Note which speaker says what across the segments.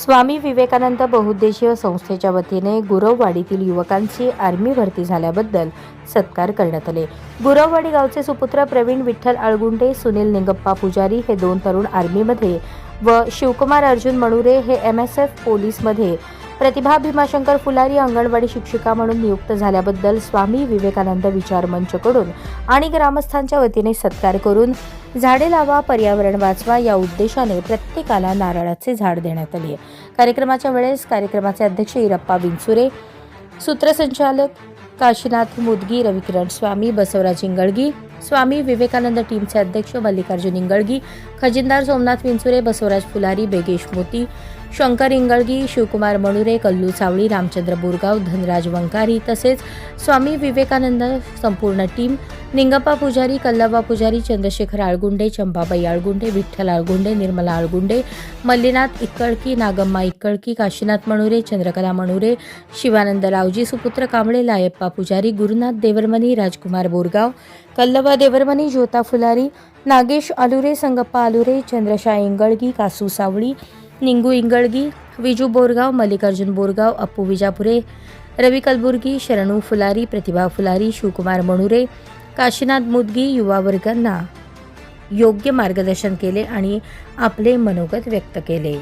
Speaker 1: स्वामी विवेकानंद बहुउद्देशीय संस्थेच्या वतीने गुरववाडीतील युवकांची आर्मी भरती झाल्याबद्दल सत्कार करण्यात आले। गुरववाडी गावचे सुपुत्र प्रवीण विठ्ठल आळगुंडे, सुनील निंगप्पा पुजारी हे दोन तरुण आर्मीमध्ये व शिवकुमार अर्जुन मणुरे हे MSF पोलीसमध्ये, प्रतिभा भीमाशंकर फुलारी अंगणवाडी शिक्षिका म्हणून नियुक्त झाल्याबद्दल स्वामी विवेकानंद विचार मंचकडून आणि ग्रामस्थांच्या वतीने सत्कार करून झाडे लावा पर्यावरण वाचवा या उद्देशाने प्रत्येकाला नारळाचे झाड देण्यात आले। कार्यक्रमाच्या वेळेस कार्यक्रमाचे अध्यक्ष इरप्पा विंचुरे, सूत्रसंचालक काशीनाथ मुदगी, रविकिरण स्वामी, बसवराज इंगळगी, स्वामी विवेकानंद टीमचे अध्यक्ष मल्लिकार्जुन इंगळगी, खजिनदार सोमनाथ विंचुरे, बसवराज फुलारी, बेगेश मोती, शंकर इंगळगी, शिवकुमार मणुरे, कल्लू सावळी, रामचंद्र बोरगाव, धनराज वंकारी तसेच स्वामी विवेकानंद संपूर्ण टीम, निंगप्पा पुजारी, कल्लव्वा पुजारी, चंद्रशेखर आळगुंडे, चंपाबाई आळगुंडे, विठ्ठल आळगुंडे, निर्मला आळगुंडे, मल्लीनाथ इक्कळकी, नागम्मा इक्कळकी, काशीनाथ मणुरे, चंद्रकला मणुरे, शिवानंद रावजी, सुपुत्र कांबळे, लायप्पा पुजारी, गुरुनाथ देवरमनी, राजकुमार बोरगाव, कल्लव्वा देवरमनी, ज्योता फुलारी, नागेश आलुरे, संगप्पा आलुरे, चंद्रशा इंगळगी, कासू सावळी, निंगू इंगळगी, विजू बोरगाव, मल्लिकार्जुन बोरगाव, अप्पू विजापुरे, रवी कलबुर्गी, शरणू फुलारी, प्रतिभा फुलारी, शिवकुमार मणुरे, काशीनाथ मुदगी युवा वर्गांना योग्य मार्गदर्शन केले आणि आपले मनोगत व्यक्त केले।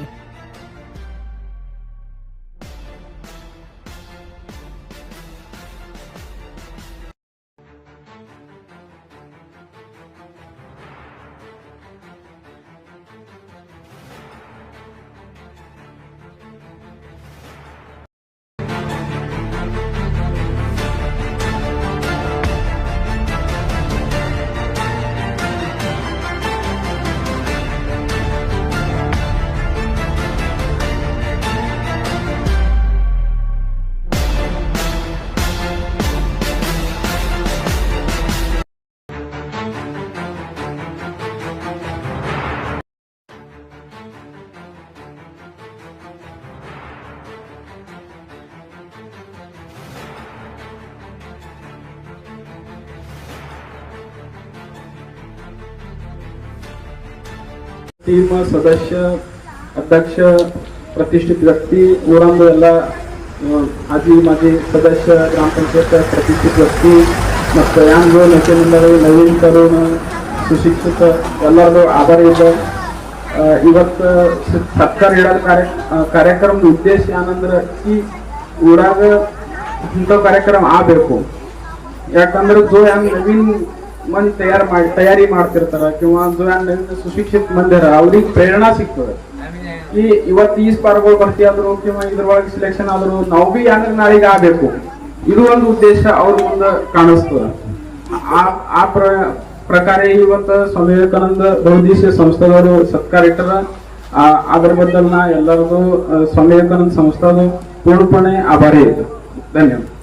Speaker 2: टीम सदस्य, अध्यक्ष, प्रतिष्ठित व्यक्ती, ಊರಂದು आजी माजी सदस्य, ग्रामपंचायत प्रतिष्ठित व्यक्ती ಮತ್ತು ಯಾಂಗ್ ನಚನಿಂದಲೇ ನವೀನ್ ತರುಣ ಸುಶಿಕ್ಷಿತ ಎಲ್ಲರೂ ಆಭಾರಿ ಇದೆ। ಇವತ್ತು ಸತ್ಕಾರ ಇಡೋ ಕಾರ್ಯಕ್ರಮದ ಉದ್ದೇಶ ಏನಂದ್ರೆ ಈ ಊರಾಗ ಇಂಥ ಕಾರ್ಯಕ್ರಮ ಆಗಬೇಕು। ಯಾಕಂದ್ರೆ जो ಯಾಂಗ್ नवीन मन तयारी ಮಾಡ್ತಿರ್ತಾರ किंवा जो सुशिक्षित मंदिर ಅವ್ರಿಗೆ प्रेरणा ಸಿಗ್ತದೆ। ಈ ಸ್ಪಾರ್ಗಳು ಭರ್ತಿ ಆದ್ರು किंवा ಇದ್ರೊಳಗೆ ಸಿಲೆಕ್ಷನ್ ಆದ್ರು ನಾವು ಬಿ ಅಂದ್ರೆ ನಾಳೆಗೆ ಆಗಬೇಕು, ಇದು ಒಂದು ಉದ್ದೇಶ ಅವ್ರ ಮುಂದೆ ಕಾಣಿಸ್ತದೆ। ಆ ಪ್ರಕಾರ ಇವತ್ತು ಸ್ವಾಮಿ ವಿವೇಕಾನಂದ ಬಹುउद्देशीय ಸಂಸ್ಥೆಗಳು ಸತ್ಕಾರ ಇಟ್ಟರ। ಅದರ ಬದಲು ನಾ ಎಲ್ಲರಿಗೂ ಸ್ವಾಮಿ ವಿವೇಕಾನಂದ ಸಂಸ್ಥೆದು ಪೂರ್ಣಪणे ಆಭಾರಿ ಇದೆ। ಧನ್ಯವಾದ।